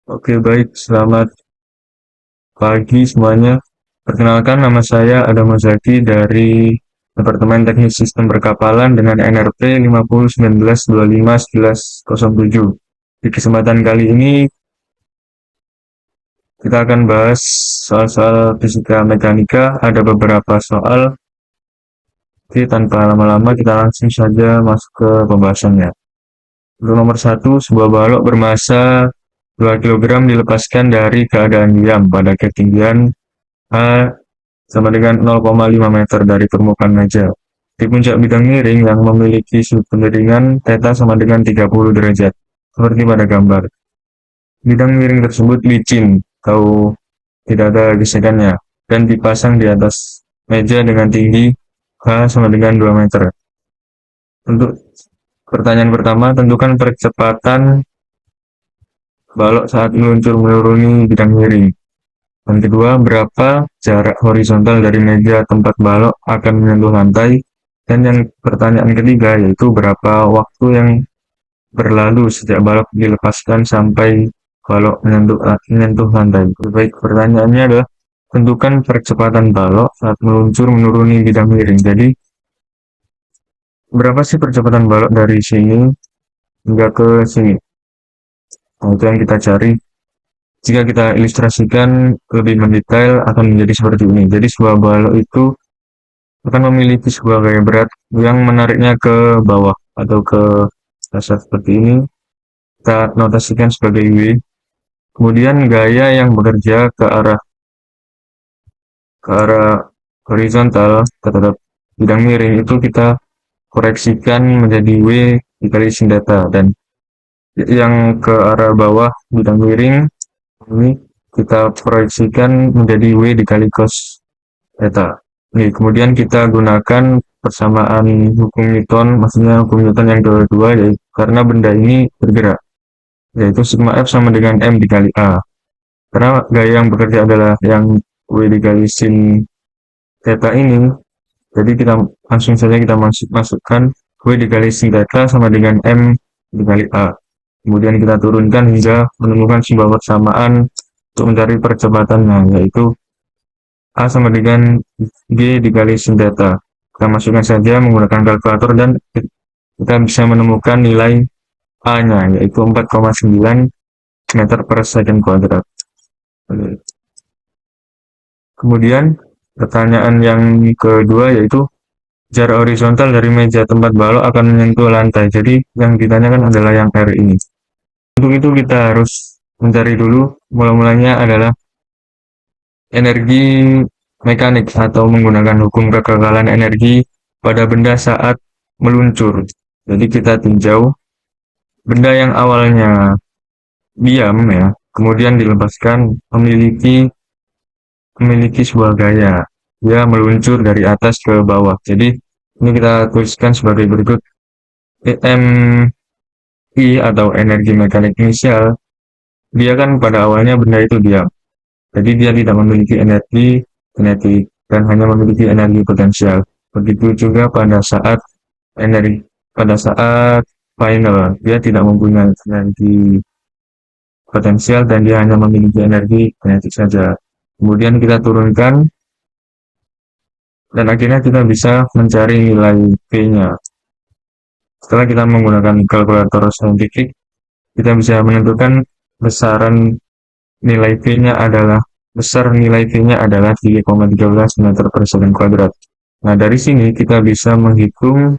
Oke, baik. Selamat pagi semuanya. Perkenalkan, nama saya Adam Mozaki dari Departemen Teknik Sistem Perkapalan dengan NRP 5019251107. Di kesempatan kali ini, kita akan bahas soal-soal fisika mekanika. Ada beberapa soal, jadi tanpa lama-lama kita langsung saja masuk ke pembahasannya. Untuk nomor satu, sebuah balok bermasa 2 kg dilepaskan dari keadaan diam pada ketinggian A sama dengan 0,5 meter dari permukaan meja. Di puncak bidang miring yang memiliki sudut kemiringan theta sama dengan 30 derajat, seperti pada gambar. Bidang miring tersebut licin, atau tidak ada gesekannya, dan dipasang di atas meja dengan tinggi H sama dengan 2 meter. Untuk pertanyaan pertama, tentukan percepatan balok saat meluncur menuruni bidang miring. Yang kedua, berapa jarak horizontal dari meja tempat balok akan menyentuh lantai. Dan yang pertanyaan ketiga, yaitu berapa waktu yang berlalu sejak balok dilepaskan sampai balok menyentuh lantai. Baik, pertanyaannya adalah tentukan percepatan balok saat meluncur menuruni bidang miring. Jadi, berapa sih percepatan balok dari sini hingga ke sini? Nah, itu yang kita cari. Jika kita ilustrasikan lebih mendetail akan menjadi seperti ini. Jadi sebuah balok itu akan memiliki sebuah gaya berat yang menariknya ke bawah atau ke dasar seperti ini. Kita notasikan sebagai W. Kemudian gaya yang bekerja ke arah horizontal terhadap bidang miring itu kita koreksikan menjadi W dikali sin theta, dan yang ke arah bawah bidang miring ini kita proyeksikan menjadi W dikali cos theta. Nih, kemudian kita gunakan persamaan hukum Newton, maksudnya hukum Newton yang kedua, yaitu karena benda ini bergerak, yaitu sigma F sama dengan M dikali A. Karena gaya yang bekerja adalah yang W dikali sin theta ini, jadi kita langsung saja kita masukkan W dikali sin theta sama dengan M dikali A. Kemudian kita turunkan hingga menemukan sebuah persamaan untuk mencari percepatannya, yaitu A sama dengan G dikali sin theta. Kita masukkan saja menggunakan kalkulator dan kita bisa menemukan nilai A-nya, yaitu 4,9 meter per second kuadrat. Kemudian pertanyaan yang kedua yaitu jarak horizontal dari meja tempat balok akan menyentuh lantai. Jadi yang ditanyakan adalah yang R ini. Untuk itu kita harus mencari dulu, mula-mulanya adalah energi mekanik atau menggunakan hukum kekekalan energi pada benda saat meluncur. Jadi kita tinjau benda yang awalnya diam ya, kemudian dilepaskan memiliki sebuah gaya. Dia meluncur dari atas ke bawah. Jadi ini kita tuliskan sebagai berikut. EMI atau energi mekanik inisial, dia kan pada awalnya benda itu diam. Jadi dia tidak memiliki energi kinetik dan hanya memiliki energi potensial. Begitu juga pada saat final, dia tidak mempunyai energi potensial dan dia hanya memiliki energi kinetik saja. Kemudian kita turunkan dan akhirnya kita bisa mencari nilai P-nya. Setelah kita menggunakan kalkulator saintifik, kita bisa menentukan besaran nilai V-nya adalah besar nilai V-nya adalah 3,13 meter per second kuadrat. Nah, dari sini kita bisa menghitung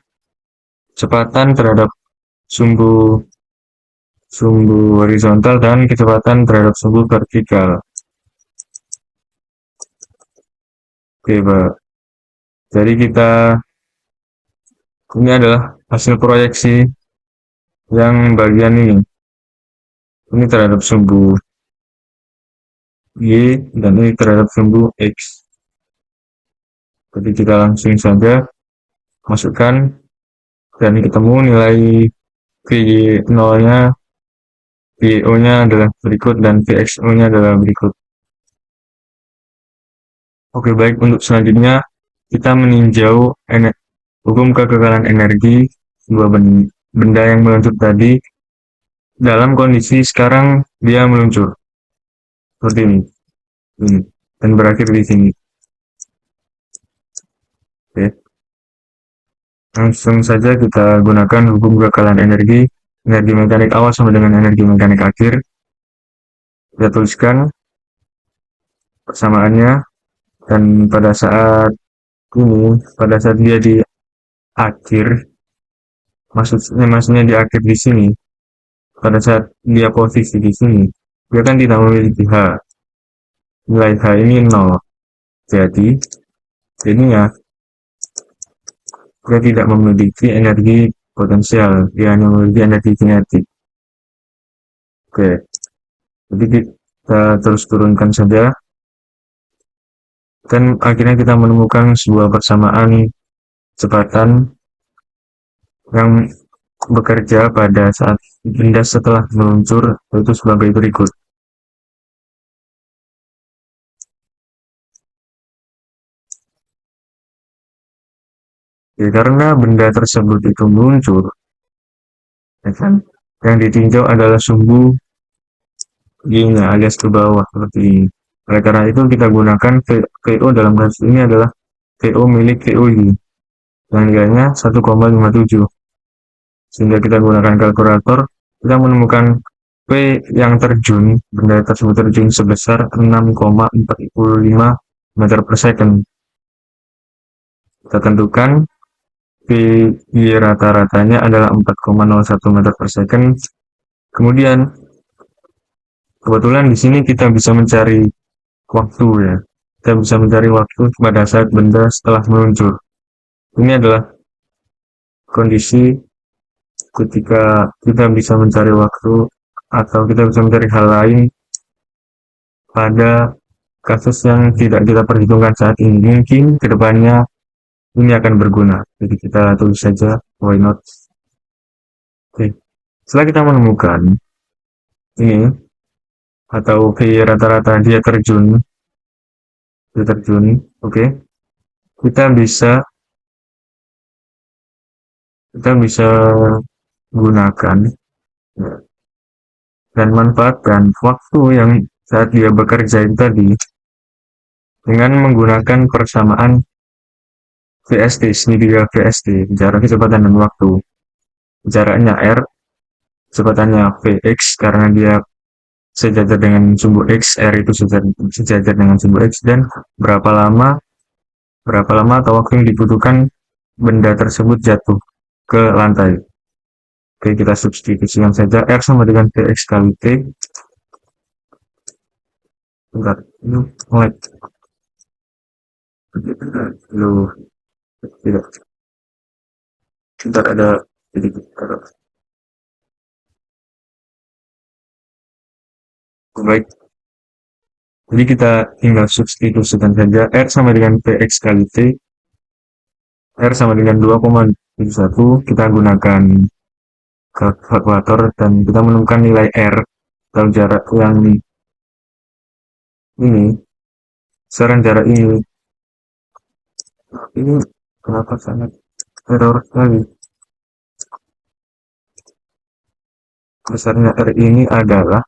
kecepatan terhadap sumbu horizontal dan kecepatan terhadap sumbu vertikal. Oke, Pak. Jadi ini adalah hasil proyeksi yang bagian ini. Ini terhadap sumbu Y dan ini terhadap sumbu X. Jadi kita langsung saja masukkan dan ketemu nilai VY0-nya, VO-nya adalah berikut dan VXO-nya adalah berikut. Oke, baik, untuk selanjutnya kita meninjau hukum kekekalan energi sebuah benda yang meluncur tadi dalam kondisi sekarang dia meluncur. seperti ini, dan berakhir di sini. Oke, langsung saja kita gunakan hukum kekalahan energi. Energi mekanik awal sama dengan energi mekanik akhir. Kita tuliskan persamaannya, dan pada saat dia di akhir, maksudnya di akhir di sini, pada saat dia posisi di sini, dia kan tidak memiliki H. Nilai H ini 0. Jadi, jadinya dia tidak memiliki energi potensial, dia hanya memiliki energi kinetik. Oke, jadi kita terus turunkan saja, dan akhirnya kita menemukan sebuah persamaan kecepatan yang bekerja pada saat benda setelah meluncur, yaitu sebagai berikut. Ya, karena benda tersebut itu meluncur, ya kan? Yang ditinjau adalah sumbu Y-nya alias ke bawah seperti ini. Oleh karena itu kita gunakan VO dalam kasus ini adalah VO milik VOY yang nilainya 1,57. Sehingga kita gunakan kalkulator, kita menemukan P yang terjun, benda tersebut terjun sebesar 6,45 meter per second. Kita tentukan P rata-ratanya adalah 4,01 meter per second. Kemudian kebetulan di sini kita bisa mencari waktu ya. Kita bisa mencari waktu pada saat benda setelah meluncur. Ini adalah kondisi ketika kita bisa mencari waktu atau kita bisa mencari hal lain pada kasus yang tidak kita perhitungkan saat ini. Mungkin kedepannya ini akan berguna. Jadi kita tulis saja why not. Oke. Setelah kita menemukan ini atau V rata-rata dia terjun, oke. Kita bisa gunakan ya, dan manfaatkan waktu yang saat dia bekerja itu tadi dengan menggunakan persamaan VST, segitiga VST, jarak kecepatan dan waktu. Jaraknya R, kecepatannya Vx karena dia sejajar dengan sumbu X, R itu sejajar dengan sumbu X, dan berapa lama atau waktu yang dibutuhkan benda tersebut jatuh ke lantai. Oke, kita substitusikan saja R sama dengan Vx kali T. Bentar, ini mulai. Loh, tidak. Bentar, ada sedikit error. Baik, jadi kita tinggal substitusikan saja R sama dengan Vx kali T. R sama dengan 2,71. Kita gunakan kalkulator dan kita menemukan nilai R atau jarak yang ini, besaran jarak ini kenapa sangat error sekali. Besarnya R ini adalah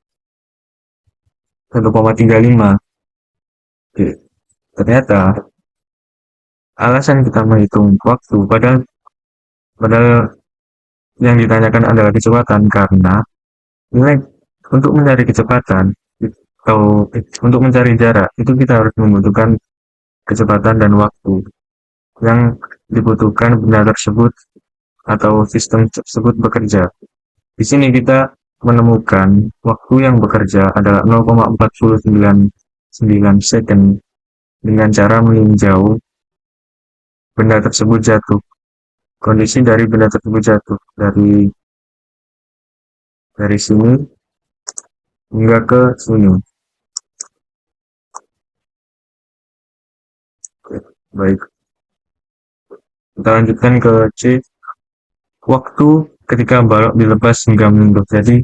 1,35. Oke, ternyata alasan kita menghitung waktu padahal yang ditanyakan adalah kecepatan, karena nilai untuk mencari kecepatan atau untuk mencari jarak itu kita harus membutuhkan kecepatan dan waktu yang dibutuhkan benda tersebut atau sistem tersebut bekerja. Di sini kita menemukan waktu yang bekerja adalah 0,499 second dengan cara meninjau benda tersebut jatuh. Kondisi dari benda tersebut jatuh dari sini hingga ke sini. Oke, baik. Kita lanjutkan ke C. Waktu ketika balok dilepas hingga menyentuh. Jadi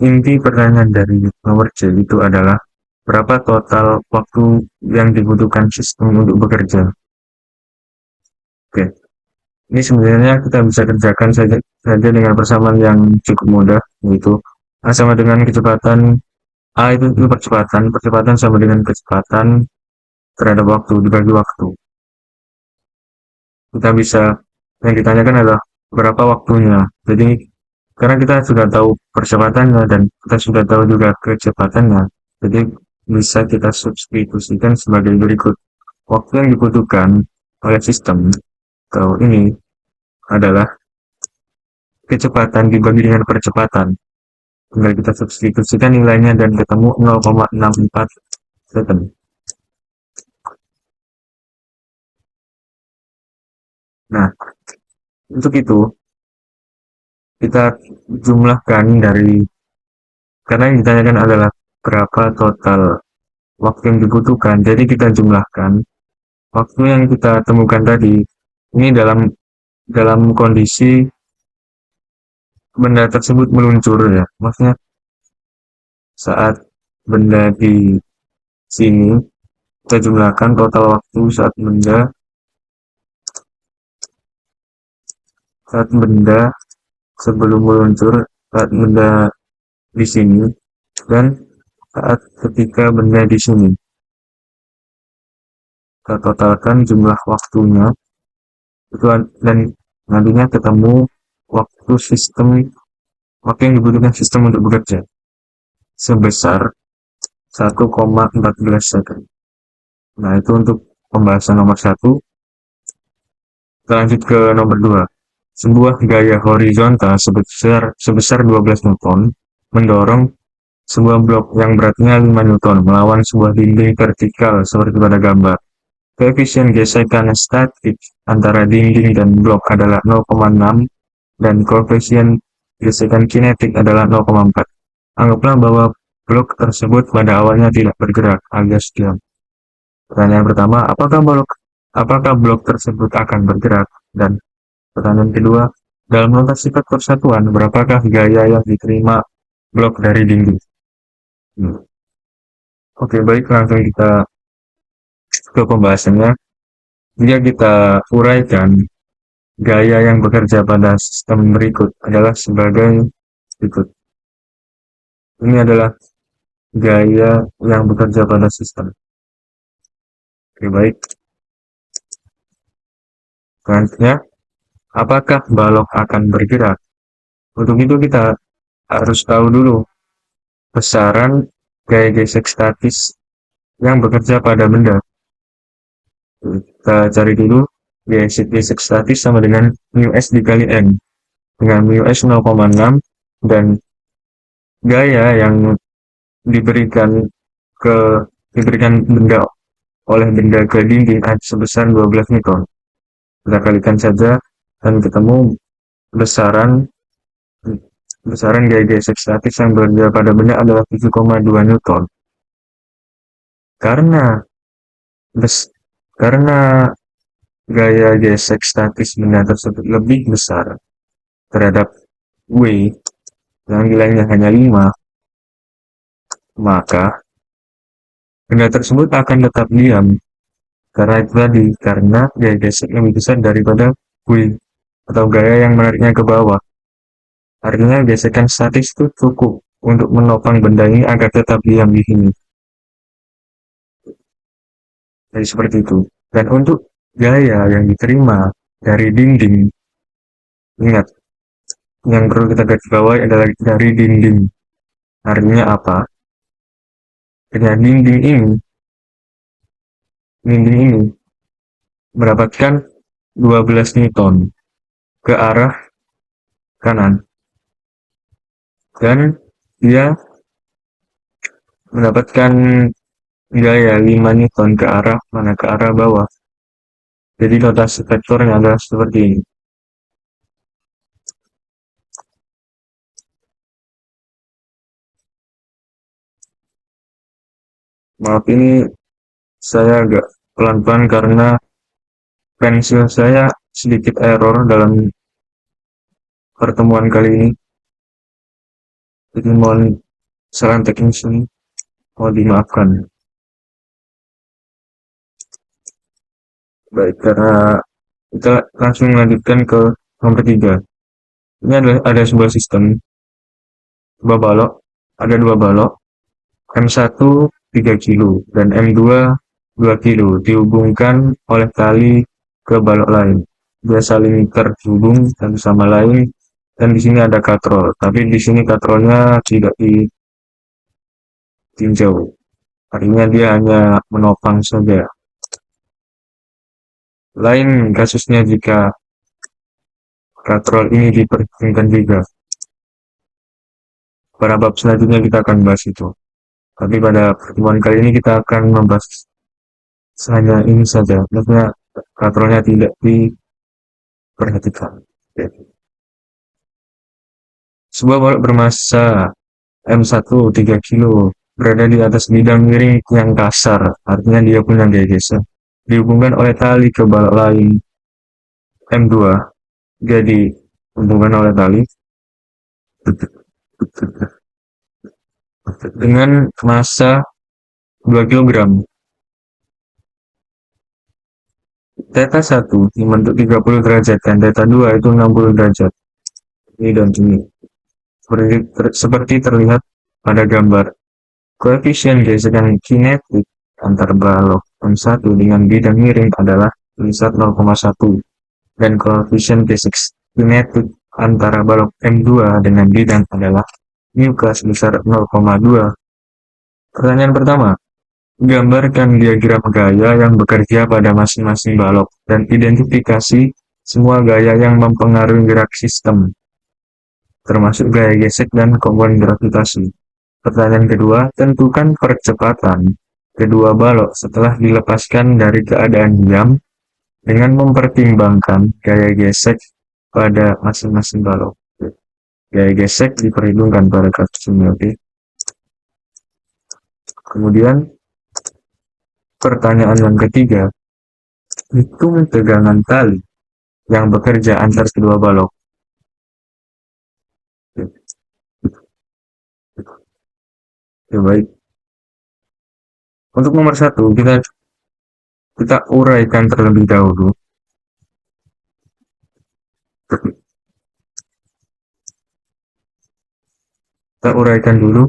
inti pertanyaan dari nomor C itu adalah berapa total waktu yang dibutuhkan sistem untuk bekerja. Oke, ini sebenarnya kita bisa kerjakan saja dengan persamaan yang cukup mudah, yaitu A sama dengan kecepatan A itu percepatan, percepatan sama dengan kecepatan terhadap waktu, dibagi waktu. Kita bisa, yang ditanyakan adalah berapa waktunya. Jadi, karena kita sudah tahu percepatannya dan kita sudah tahu juga kecepatannya, jadi bisa kita substitusikan sebagai berikut. Waktu yang dibutuhkan oleh sistem atau ini adalah kecepatan dibagi dengan percepatan. Tinggal kita substitusikan nilainya dan ketemu 0,64 second. Nah, untuk itu kita jumlahkan dari, karena yang ditanyakan adalah berapa total waktu yang dibutuhkan. Jadi kita jumlahkan waktu yang kita temukan tadi ini dalam kondisi benda tersebut meluncur ya. Maksudnya saat benda di sini kita jumlahkan total waktu saat benda sebelum meluncur, saat benda di sini, dan saat ketika benda di sini. Kita totalkan jumlah waktunya itu dan nantinya ketemu waktu yang dibutuhkan sistem untuk bekerja sebesar 1,14 second. Nah, itu untuk pembahasan nomor 1. Kita lanjut ke nomor 2. Sebuah gaya horizontal sebesar 12 Newton mendorong sebuah blok yang beratnya 5 Newton melawan sebuah dinding vertikal seperti pada gambar. Koefisien gesekan statik antara dinding dan blok adalah 0,6 dan koefisien gesekan kinetik adalah 0,4. Anggaplah bahwa blok tersebut pada awalnya tidak bergerak alias diam. Pertanyaan pertama, apakah blok tersebut akan bergerak? Dan pertanyaan kedua, dalam nota sifat persatuan, berapakah gaya yang diterima blok dari dinding? Oke, baik, langsung kita ke pembahasannya. Jika kita uraikan, gaya yang bekerja pada sistem berikut adalah sebagai berikut. Ini adalah gaya yang bekerja pada sistem. Oke, baik. Selanjutnya, apakah balok akan bergerak? Untuk itu kita harus tahu dulu besaran gaya gesek statis yang bekerja pada benda. Kita cari dulu gaya gesek statis sama dengan mu s dikali n, dengan mu s 0,6 dan gaya yang diberikan benda oleh benda ke dinding sebesar 12 Newton. Kita kalikan saja dan ketemu besaran gaya gesek statis yang bekerja pada benda adalah 7,2 Newton. Karena gaya gesek statis benda tersebut lebih besar terhadap W yang nilainya hanya 5, maka benda tersebut akan tetap diam karena gaya gesek lebih besar daripada W atau gaya yang menariknya ke bawah. Artinya gesekan statis itu cukup untuk menopang benda ini agar tetap diam di sini. Jadi seperti itu. Dan untuk gaya yang diterima dari dinding, ingat, yang perlu kita garis bawahi adalah dari dinding. Artinya apa? Artinya dinding ini mendapatkan 12 Newton ke arah kanan. Dan dia mendapatkan gaya 5 Newton ke arah mana? Ke arah bawah. Jadi notasi vektornya adalah seperti ini. Maaf, ini saya agak pelan-pelan karena pensil saya sedikit error dalam pertemuan kali ini. Jadi mohon saran teknis ini mohon dimaafkan. Baik, karena kita langsung melanjutkan ke nomor 3. Ini ada sebuah sistem ada dua balok M1 3 kilo dan M2 2 kilo dihubungkan oleh tali ke balok lain. Dia saling terhubung satu sama lain dan di sini ada katrol. Tapi di sini katrolnya tidak ditinjau. Artinya dia hanya menopang saja. Lain kasusnya jika katrol ini diperhitungkan juga. Pada bab selanjutnya kita akan bahas itu. Tapi pada pertemuan kali ini kita akan membahas hanya ini saja. Maksudnya katrolnya tidak diperhatikan. Sebuah balok bermasa M1 3 kilo berada di atas bidang miring yang kasar, artinya dia punya gaya geser. Dihubungkan oleh tali ke balok lain M2, dia dihubungkan oleh tali dengan massa 2 kilogram. Theta 1 dibentuk 30 derajat dan theta 2 itu 60 derajat. Ini dan ini. Seperti terlihat pada gambar. Koefisien gesekan kinetik antar balok M1 dengan bidang miring adalah sebesar 0,1 dan koefisien gesek kinetik antara balok M2 dengan bidang adalah μk sebesar 0,2. Pertanyaan pertama, gambarkan diagram gaya yang bekerja pada masing-masing balok dan identifikasi semua gaya yang mempengaruhi gerak sistem, termasuk gaya gesek dan komponen gravitasi. Pertanyaan kedua, tentukan percepatan kedua balok setelah dilepaskan dari keadaan diam dengan mempertimbangkan gaya gesek pada masing-masing balok. Gaya gesek diperhitungkan pada kasus ini, oke. Kemudian pertanyaan yang ketiga, hitung tegangan tali yang bekerja antar kedua balok. Oke, baik. Untuk nomor 1, kita uraikan terlebih dahulu. Kita uraikan dulu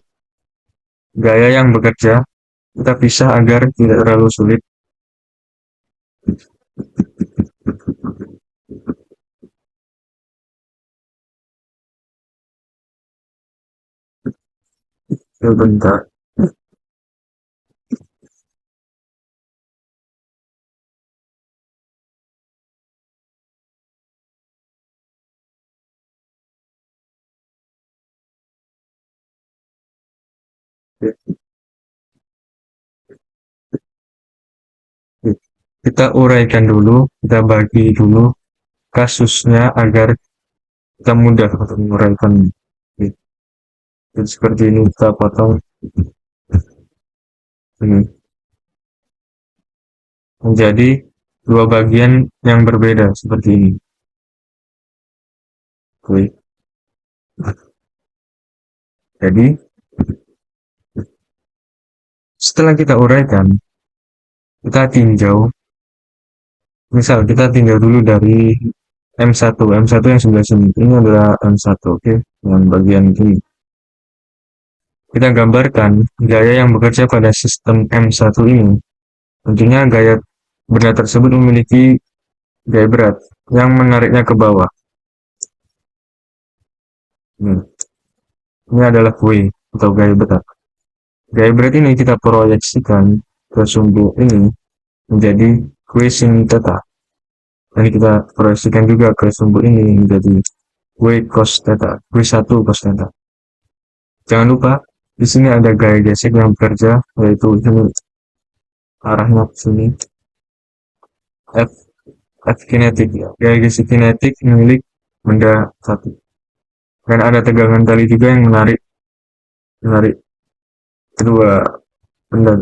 gaya yang bekerja. Kita pisah agar tidak terlalu sulit. Sebentar. Kita uraikan dulu, kita bagi dulu kasusnya agar kita mudah untuk menguraikan. Jadi seperti ini kita potong ini menjadi dua bagian yang berbeda seperti ini. Oke. Jadi setelah kita uraikan, kita tinjau. Misal kita tinjau dulu dari M1 yang sebelah sini. Ini adalah M1, oke, yang bagian ini. Kita gambarkan gaya yang bekerja pada sistem M1 ini. Tentunya gaya benda tersebut memiliki gaya berat yang menariknya ke bawah. Ini adalah W atau gaya berat. Gaya berat ini kita proyeksikan ke sumbu ini menjadi W sin theta. Ini kita proyeksikan juga ke sumbu ini menjadi W cos theta, W1 cos theta. Jangan lupa, di sini ada gaya gesek yang bekerja, yaitu ini arahnya ke sini. F kinetik, ya. Gaya gesek kinetik milik benda satu. Dan ada tegangan tali juga yang menarik kedua benda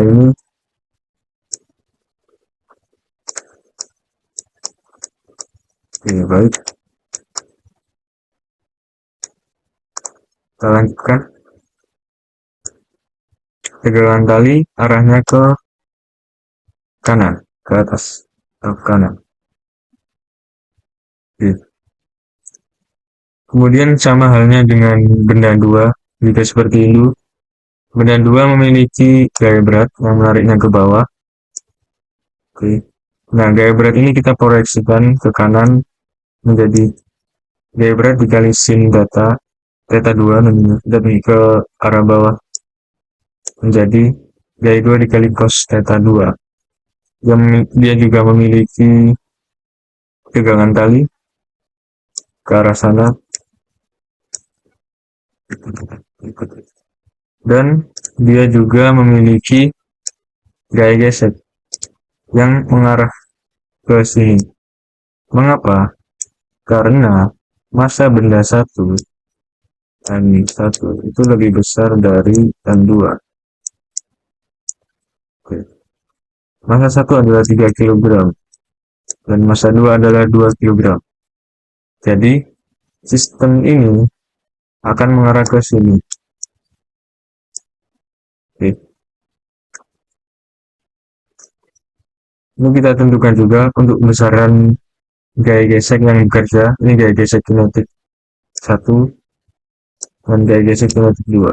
ini. Oke, baik. Kita lanjutkan. Tegangan tali arahnya ke kanan, ke atas, ke kanan. Oke. Kemudian sama halnya dengan benda 2, jika seperti itu, Benda dua memiliki gaya berat yang menariknya ke bawah. Oke. Nah, gaya berat ini kita proyeksikan ke kanan menjadi gaya berat dikali sin data theta 2 dan ke arah bawah menjadi gaya 2 dikali cos theta 2. Dia juga memiliki tegangan tali ke arah sana dan dia juga memiliki gaya gesek yang mengarah ke sini. Mengapa? Karena massa benda satu M1 itu lebih besar dari M2. Oke. Massa 1 adalah 3 kg dan massa 2 adalah 2 kg. Jadi, sistem ini akan mengarah ke sini. Oke. Ini kita tentukan juga untuk besaran gaya gesek yang bekerja. Ini gaya gesek kinetik 1 dan gaya gesek kinetik 2.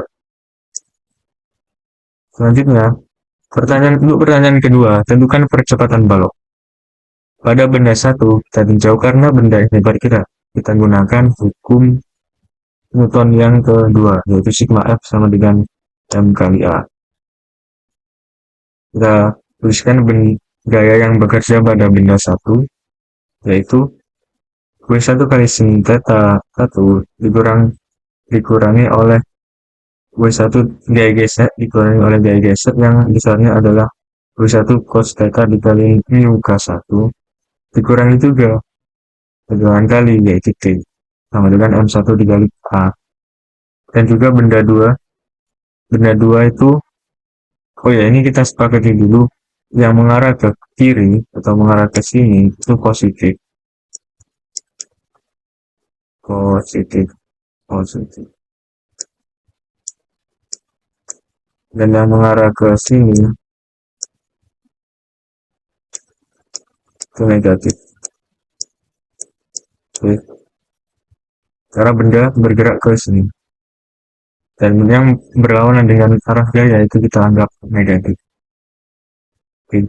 Selanjutnya, pertanyaan kedua, tentukan percepatan balok. Pada benda satu, kita tinjau karena benda ini bergerak. Kita gunakan hukum Newton yang kedua, yaitu sigma F sama dengan M kali A. Kita tuliskan gaya yang bekerja pada benda satu, yaitu W1 kali sin theta 1 dikurangi oleh W1 gaya gesek dikurangi oleh gaya gesek yang besarnya adalah W1 cos theta dikali mu K1 dikurangi juga tegangan kali yaitu T sama dengan M1 dikali A. Dan juga benda dua itu, oh ya, ini kita sepakati dulu, yang mengarah ke kiri atau mengarah ke sini itu positif, positif, positif. Dan yang mengarah ke sini itu negatif. Oke. Karena benda bergerak ke sini. Dan yang berlawanan dengan arah gaya itu kita anggap negatif. Oke.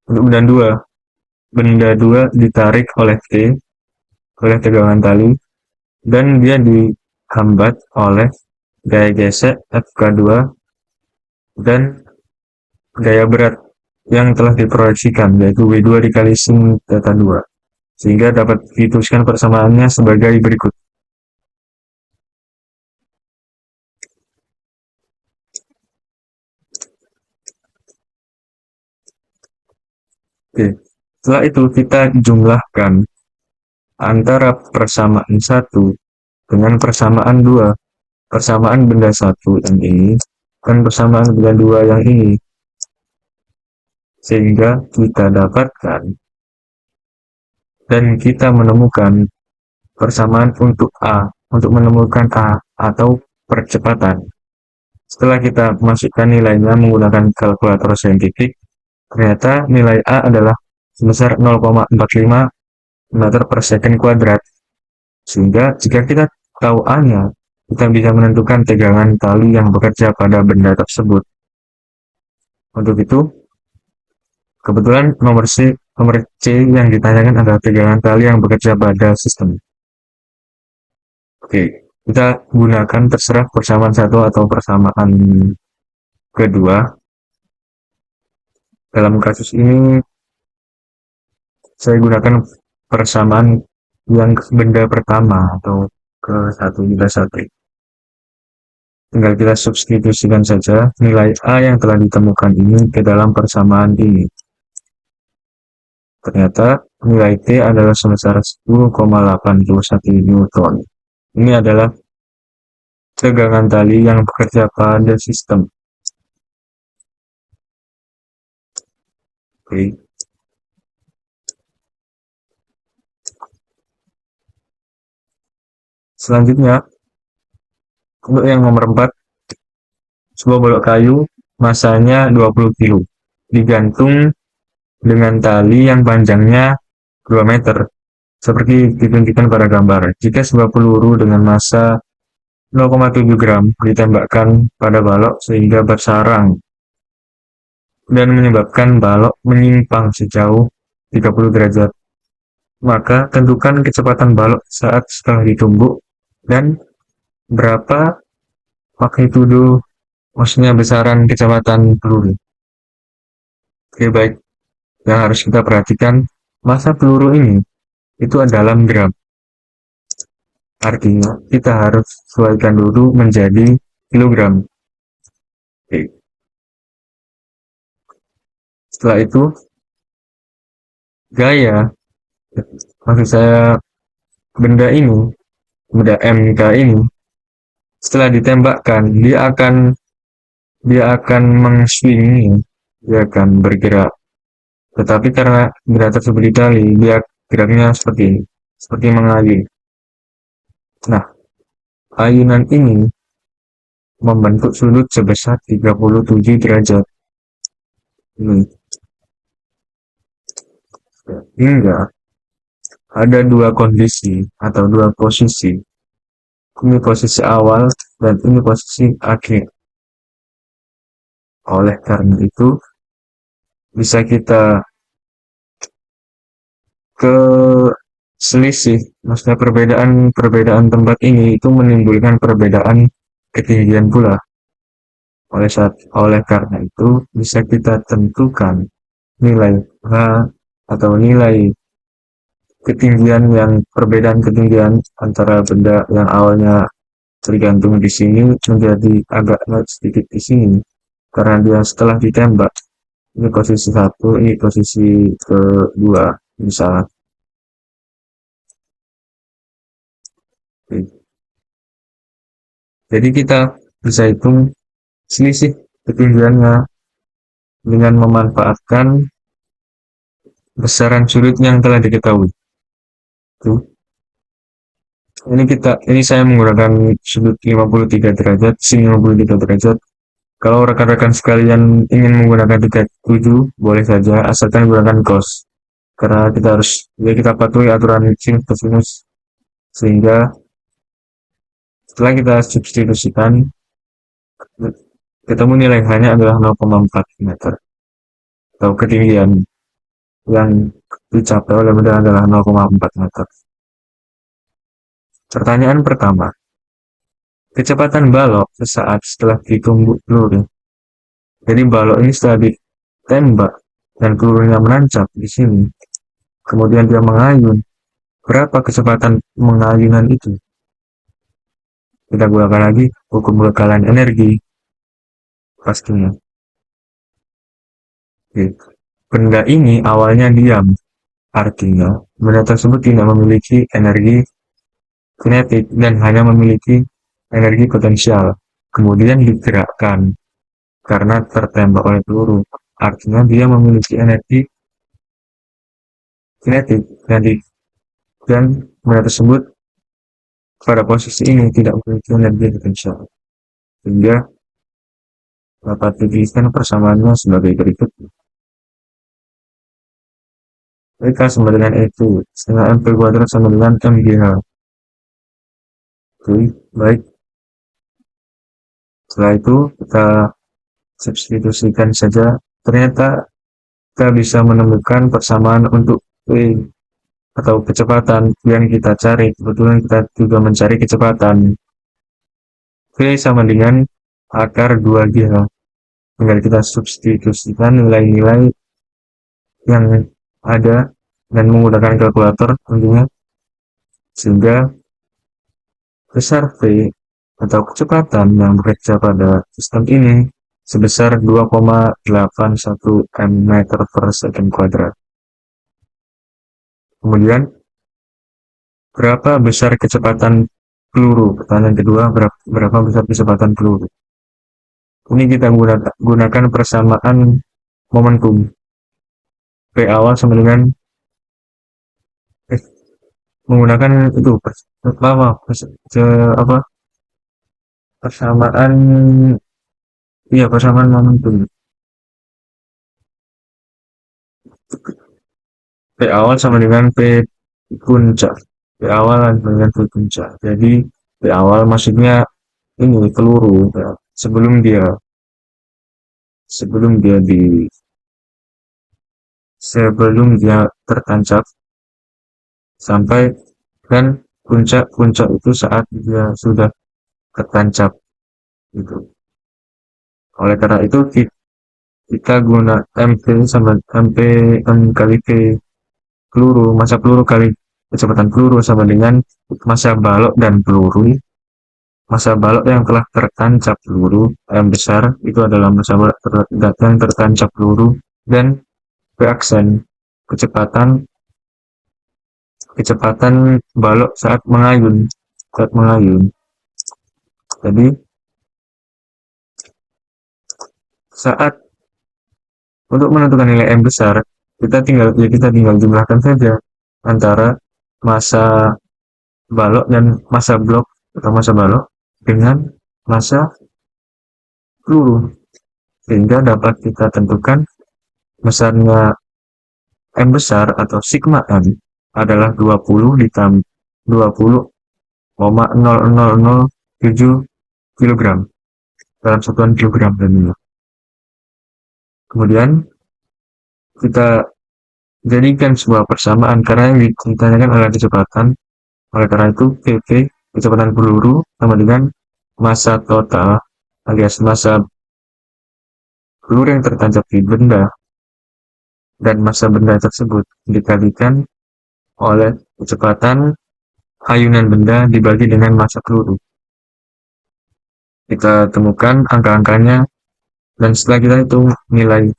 Untuk benda dua ditarik oleh T, oleh tegangan tali, dan dia dihambat oleh gaya gesek Fk2 dan gaya berat yang telah diproyeksikan, yaitu W2 dikali sin theta 2. Sehingga dapat dituliskan persamaannya sebagai berikut. Oke. Setelah itu kita jumlahkan antara persamaan 1 dengan persamaan 2, persamaan benda 1 yang ini dan persamaan benda 2 yang ini, sehingga kita dapatkan dan kita menemukan persamaan untuk A, untuk menemukan A atau percepatan. Setelah kita masukkan nilainya menggunakan kalkulator saintifik, ternyata nilai A adalah sebesar 0,45 meter per second kuadrat. Sehingga jika kita tahu A-nya, kita bisa menentukan tegangan tali yang bekerja pada benda tersebut. Untuk itu, kebetulan nomor C yang ditanyakan adalah tegangan tali yang bekerja pada sistem. Oke, kita gunakan terserah persamaan satu atau persamaan kedua. Dalam kasus ini, saya gunakan persamaan yang benda pertama atau ke satu juga satu. Tinggal kita substitusikan saja nilai A yang telah ditemukan ini ke dalam persamaan ini. Ternyata nilai T adalah sebesar 10,81 Newton. Ini adalah tegangan tali yang bekerja pada sistem. Oke. Selanjutnya, untuk yang nomor 4, sebuah balok kayu masanya 20 kg digantung dengan tali yang panjangnya 2 meter seperti ditunjukkan pada gambar. Jika sebuah peluru dengan massa 0,7 gram ditembakkan pada balok sehingga bersarang dan menyebabkan balok menyimpang sejauh 30 derajat. Maka tentukan kecepatan balok saat setelah ditumbuk dan berapa magnitudo, maksudnya besaran kecepatan peluru. Oke, baik. Yang harus kita perhatikan, massa peluru ini itu adalah gram. Artinya, kita harus sesuaikan dulu menjadi kilogram. Oke. Setelah itu, gaya, maksud saya benda MK ini, setelah ditembakkan, dia akan mengswing, dia akan bergerak. Tetapi karena benda tersebut ditali, dia geraknya seperti ini, seperti mengalir. Nah, ayunan ini membentuk sudut sebesar 37 derajat. Ini. Hingga ada dua kondisi atau dua posisi. Ini posisi awal dan ini posisi akhir. Oleh karena itu, bisa kita ke selisih, maksudnya perbedaan tempat ini itu menimbulkan perbedaan ketinggian pula. Oleh karena itu, bisa kita tentukan nilai H atau nilai ketinggian yang perbedaan ketinggian antara benda yang awalnya tergantung di sini menjadi agak naik sedikit di sini karena dia setelah ditembak ini posisi satu, ini posisi kedua misalnya. Jadi kita bisa hitung selisih ketinggiannya dengan memanfaatkan besaran sudut yang telah diketahui. Tuh. Ini saya menggunakan sudut 53 derajat, sini 53 derajat. Kalau rekan-rekan sekalian ingin menggunakan 37, boleh saja, asalkan menggunakan cos. Karena kita patuhi aturan sinus cosinus, sehingga setelah kita substitusikan, ketemu nilai hanya adalah 0,4 meter. Atau ketinggian yang dicapai oleh benda adalah 0,4 meter. Pertanyaan pertama, kecepatan balok sesaat setelah ditumbuk peluru. Jadi balok ini setelah ditembak dan pelurunya menancap di sini, kemudian dia mengayun. Berapa kecepatan mengayunan itu? Kita gunakan lagi hukum kekalahan energi pastinya. Oke. Benda ini awalnya diam, artinya benda tersebut tidak memiliki energi kinetik dan hanya memiliki energi potensial. Kemudian digerakkan karena tertembak oleh peluru, artinya dia memiliki energi kinetik dan benda tersebut pada posisi ini tidak memiliki energi potensial. Sehingga dapat dituliskan persamaannya sebagai berikut. K sama dengan E2, setengah MP kuadrat sama dengan MGH. Oke, baik. Setelah itu kita substitusikan saja. Ternyata kita bisa menemukan persamaan untuk P atau kecepatan yang kita cari. Kebetulan kita juga mencari kecepatan. V sama dengan akar 2G. Tinggal kita substitusikan nilai-nilai yang ada dan menggunakan kalkulator tentunya, sehingga besar V atau kecepatan yang bekerja pada sistem ini sebesar 2,81 meter per second kuadrat. Kemudian berapa besar kecepatan peluru? Pertanyaan kedua, berapa besar kecepatan peluru? Ini kita gunakan persamaan momentum. P awal sama dengan menggunakan itu apa persamaan, iya, persamaan momentum. P awal sama dengan P puncak. P awal sama dengan P puncak. Jadi P awal maksudnya ini peluru ya, sebelum dia di sebelum dia tertancap sampai dan puncak-puncak itu saat dia sudah tertancap gitu. Oleh karena itu kita guna MP sama MP M kali V peluru, masa peluru kali kecepatan peluru sama dengan masa balok dan peluru. Masa balok yang telah tertancap peluru M besar itu adalah masa balok yang tertancap peluru, dan V aksen kecepatan kecepatan balok saat mengayun. Jadi saat untuk menentukan nilai M besar, kita tinggal jumlahkan saja antara masa balok dan masa blok atau masa balok dengan masa peluru, sehingga dapat kita tentukan besarnya M besar atau sigma M adalah 20 ditambah 20,0007 kilogram dalam satuan kilogram tentunya. Kemudian kita jadikan sebuah persamaan karena yang ditanyakan adalah kecepatan. Oleh karena itu, PP, kecepatan peluru, sama dengan massa total alias massa peluru yang tertancap di benda dan massa benda tersebut dikalikan oleh kecepatan ayunan benda dibagi dengan massa peluru. Kita temukan angka-angkanya, dan setelah kita hitung nilai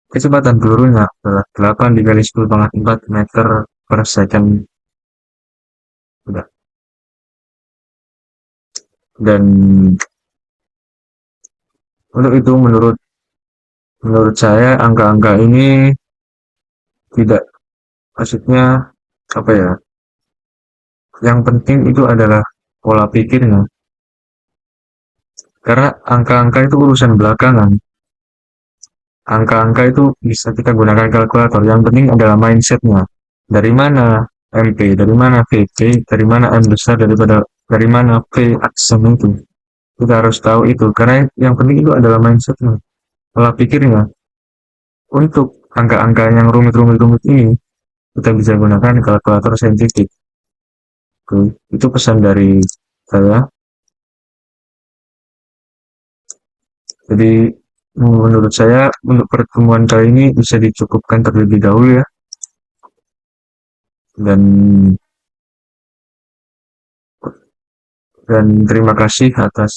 kecepatan pelurunya adalah 8 dikali 10 pangkat 4 meter per second. Udah. Dan untuk itu menurut saya angka-angka ini tidak, maksudnya apa ya, yang penting itu adalah pola pikirnya, karena angka-angka itu urusan belakangan. Angka-angka itu bisa kita gunakan kalkulator, yang penting adalah mindsetnya. Dari mana MP, dari mana VP, dari mana M besar, dari mana V aksen itu. Kita harus tahu itu, karena yang penting itu adalah mindsetnya, pola pikirnya. Untuk angka-angka yang rumit-rumit ini, kita bisa gunakan kalkulator saintifik. Oke, itu pesan dari saya. Jadi menurut saya untuk pertemuan kali ini bisa dicukupkan terlebih dahulu ya. Dan terima kasih atas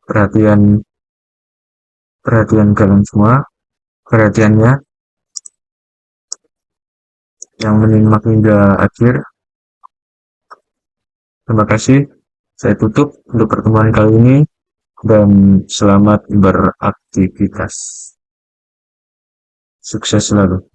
perhatian perhatian kalian semua, perhatiannya yang menyimak hingga akhir. Terima kasih. Saya tutup untuk pertemuan kali ini, dan selamat beraktivitas. Sukses selalu.